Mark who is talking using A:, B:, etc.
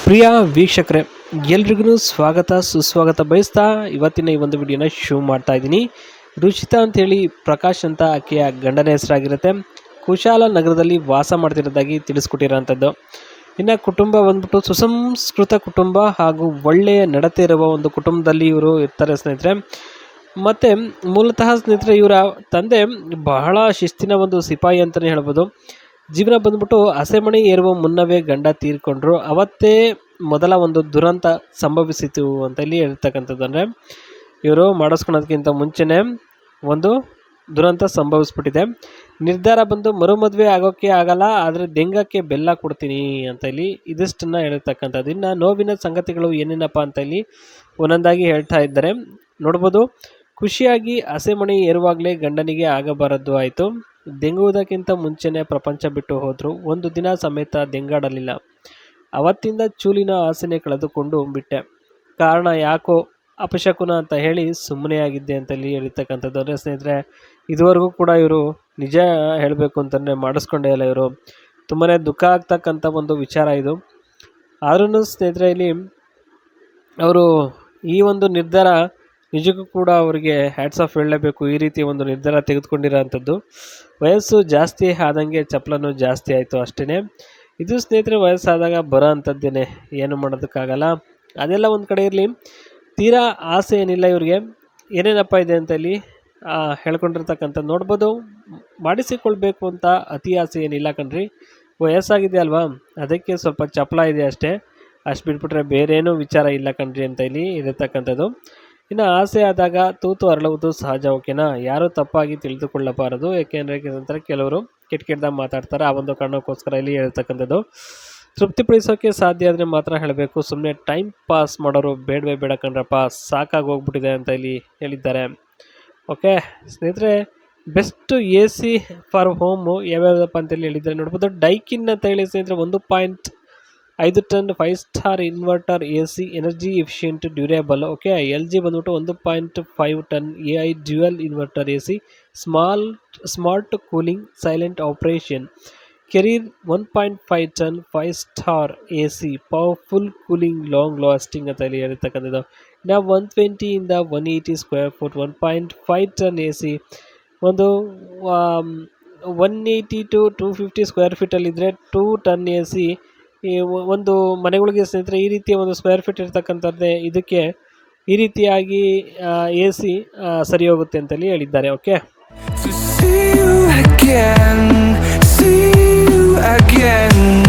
A: ಪ್ರಿಯ ವೀಕ್ಷಕರೇ, ಎಲ್ರಿಗೂ ಸ್ವಾಗತ ಸುಸ್ವಾಗತ ಬಯಸ್ತಾ ಇವತ್ತಿನ ಈ ಒಂದು ವಿಡಿಯೋನ ಶೋ ಮಾಡ್ತಾ ಇದ್ದೀನಿ. ರುಚಿತಾ ಅಂತೇಳಿ ಪ್ರಕಾಶ್ ಅಂತ ಆಕೆಯ ಗಂಡನ ಹೆಸರಾಗಿರುತ್ತೆ. ಕುಶಾಲ ನಗರದಲ್ಲಿ ವಾಸ ಮಾಡ್ತಿರೋದಾಗಿ ತಿಳಿಸ್ಕೊಟ್ಟಿರೋಂಥದ್ದು. ಇನ್ನು ಕುಟುಂಬ ಬಂದ್ಬಿಟ್ಟು ಸುಸಂಸ್ಕೃತ ಕುಟುಂಬ ಹಾಗೂ ಒಳ್ಳೆಯ ನಡತೆ ಇರುವ ಒಂದು ಕುಟುಂಬದಲ್ಲಿ ಇವರು ಇರ್ತಾರೆ ಸ್ನೇಹಿತರೆ. ಮತ್ತು ಮೂಲತಃ ಸ್ನೇಹಿತರೆ ಇವರ ತಂದೆ ಬಹಳ ಶಿಸ್ತಿನ ಒಂದು ಸಿಪಾಯಿ ಅಂತಲೇ ಹೇಳ್ಬೋದು. ಜೀವನ ಬಂದ್ಬಿಟ್ಟು ಹಸೆಮಣೆ ಏರುವ ಮುನ್ನವೇ ಗಂಡ ತೀರ್ಕೊಂಡ್ರು. ಅವತ್ತೇ ಮೊದಲ ಒಂದು ದುರಂತ ಸಂಭವಿಸಿತು ಅಂತ ಇಲ್ಲಿ ಹೇಳ್ತಕ್ಕಂಥದ್ದು. ಅಂದರೆ ಇವರು ಮಾಡಿಸ್ಕೊಳೋದಕ್ಕಿಂತ ಮುಂಚೆನೇ ಒಂದು ದುರಂತ ಸಂಭವಿಸ್ಬಿಟ್ಟಿದೆ. ನಿರ್ಧಾರ ಬಂದು ಮರುಮದುವೆ ಆಗೋಕ್ಕೆ ಆಗಲ್ಲ, ಆದರೆ ದೆಂಗಕ್ಕೆ ಬೆಲ್ಲ ಕೊಡ್ತೀನಿ ಅಂತ ಇಲ್ಲಿ ಇದಿಷ್ಟನ್ನು ಹೇಳ್ತಕ್ಕಂಥದ್ದು. ಇನ್ನು ನೋವಿನ ಸಂಗತಿಗಳು ಏನೇನಪ್ಪ ಅಂತ ಇಲ್ಲಿ ಒಂದೊಂದಾಗಿ ಹೇಳ್ತಾ ಇದ್ದಾರೆ ನೋಡ್ಬೋದು. ಖುಷಿಯಾಗಿ ಹಸೆಮಣೆ ಏರುವಾಗಲೇ ಗಂಡನಿಗೆ ಆಗಬಾರದ್ದು ಆಯಿತು. ದೆಂಗುವುದಕ್ಕಿಂತ ಮುಂಚೆನೇ ಪ್ರಪಂಚ ಬಿಟ್ಟು ಹೋದರು. ಒಂದು ದಿನ ಸಮೇತ ದೆಂಗಾಡಲಿಲ್ಲ. ಅವತ್ತಿಂದ ಚೂಲಿನ ಆಸೆನೆ ಕಳೆದುಕೊಂಡು ಬಿಟ್ಟೆ. ಕಾರಣ ಯಾಕೋ ಅಪಶಕುನ ಅಂತ ಹೇಳಿ ಸುಮ್ಮನೆ ಆಗಿದ್ದೆ ಅಂತಲ್ಲಿ ಹೇಳಿರ್ತಕ್ಕಂಥದ್ದು. ಅಂದರೆ ಸ್ನೇಹಿತರೆ, ಇದುವರೆಗೂ ಕೂಡ ಇವರು ನಿಜ ಹೇಳಬೇಕು ಅಂತಂದರೆ ಮಾಡಿಸ್ಕೊಂಡೇ ಇಲ್ಲ. ಇವರು ತುಂಬಾ ದುಃಖ ಆಗ್ತಕ್ಕಂಥ ಒಂದು ವಿಚಾರ ಇದು. ಆದ್ರೂ ಸ್ನೇಹಿತರೆ, ಇಲ್ಲಿ ಅವರು ಈ ಒಂದು ನಿರ್ಧಾರ ನಿಜಕ್ಕೂ ಕೂಡ ಅವರಿಗೆ ಹ್ಯಾಟ್ಸ್ ಆಫ್ ಹೇಳಲೇಬೇಕು. ಈ ರೀತಿ ಒಂದು ನಿರ್ಧಾರ ತೆಗೆದುಕೊಂಡಿರೋ ಅಂಥದ್ದು. ವಯಸ್ಸು ಜಾಸ್ತಿ ಆದಂಗೆ ಚಪ್ಪಲನ್ನು ಜಾಸ್ತಿ ಆಯಿತು ಅಷ್ಟೇ. ಇದು ಸ್ನೇಹಿತರೆ ವಯಸ್ಸಾದಾಗ ಬರೋ ಅಂಥದ್ದೇನೆ, ಏನು ಮಾಡೋದಕ್ಕಾಗಲ್ಲ. ಅದೆಲ್ಲ ಒಂದು ಕಡೆ ಇರಲಿ. ತೀರಾ ಆಸೆ ಏನಿಲ್ಲ ಇವ್ರಿಗೆ. ಏನೇನಪ್ಪ ಇದೆ ಅಂತ ಇಲ್ಲಿ ಹೇಳ್ಕೊಂಡಿರ್ತಕ್ಕಂಥದ್ದು ನೋಡ್ಬೋದು. ಮಾಡಿಸಿಕೊಳ್ಬೇಕು ಅಂತ ಅತಿ ಆಸೆ ಏನಿಲ್ಲ ಕಣ್ರಿ. ವಯಸ್ಸಾಗಿದೆ ಅಲ್ವಾ, ಅದಕ್ಕೆ ಸ್ವಲ್ಪ ಚಪ್ಪಲ ಇದೆ ಅಷ್ಟೇ. ಅಷ್ಟು ಬಿಟ್ಬಿಟ್ರೆ ಬೇರೇನೂ ವಿಚಾರ ಇಲ್ಲ ಕಣ್ರಿ ಅಂತ ಇಲ್ಲಿ ಇರತಕ್ಕಂಥದ್ದು. ಇನ್ನು ಆಸೆ ಆದಾಗ ತೂತು ಅರಳುವುದು ಸಹಜ, ಓಕೆನಾ. ಯಾರೂ ತಪ್ಪಾಗಿ ತಿಳಿದುಕೊಳ್ಳಬಾರದು. ಯಾಕೆಂದರೆ ಕೆಲವರು ಕೆಟ್ಟದಾಗ ಮಾತಾಡ್ತಾರೆ. ಆ ಒಂದು ಕಾರಣಕ್ಕೋಸ್ಕರ ಇಲ್ಲಿ ಹೇಳ್ತಕ್ಕಂಥದ್ದು. ತೃಪ್ತಿಪಡಿಸೋಕ್ಕೆ ಸಾಧ್ಯ ಆದರೆ ಮಾತ್ರ ಹೇಳಬೇಕು. ಸುಮ್ಮನೆ ಟೈಮ್ ಪಾಸ್ ಮಾಡೋರು ಬೇಡವೇ ಬೇಡ ಕಣ್ರಪ್ಪ, ಸಾಕಾಗಿ ಹೋಗ್ಬಿಟ್ಟಿದೆ ಅಂತ ಇಲ್ಲಿ ಹೇಳಿದ್ದಾರೆ. ಓಕೆ ಸ್ನೇಹಿತರೆ, best A C for home ಯಾವ್ಯಾವುದಪ್ಪ ಅಂತೇಳಿ ಹೇಳಿದ್ದಾರೆ ನೋಡ್ಬೋದು. ಡೈಕಿನ್ ಅಂತ ಹೇಳಿ ಸ್ನೇಹಿತರೆ 1.5 ton 5 star inverter A C, energy efficient, durable. Okay, L G ಬಂದ್ಬಿಟ್ಟು 1.5 ton A I dual inverter A C, smart cooling, silent operation. Carrier 1.5 ton 5 star A C, powerful cooling, long lasting ಅಂತ ಇಲ್ಲಿ ಹೇಳಿರ್ತಕ್ಕಂಥದ್ದು. ನಾವು 120 ಇಂದ 180 square foot 1.5 ton A C, ಒಂದು 180 to 250 square ಫೀಟಲ್ಲಿದ್ದರೆ 2 ton A C. ಈ ಒಂದು ಮನೆಗಳಿಗೆ ಸ್ನೇಹಿತರೆ ಈ ರೀತಿಯ ಒಂದು ಸ್ಕ್ವೇರ್ ಫೀಟ್ ಇರ್ತಕ್ಕಂಥದ್ದೇ ಇದಕ್ಕೆ ಈ ರೀತಿಯಾಗಿ ಎ ಸಿ ಸರಿ ಹೋಗುತ್ತೆ ಅಂತೇಳಿ ಹೇಳಿದ್ದಾರೆ. Okay,
B: see you again.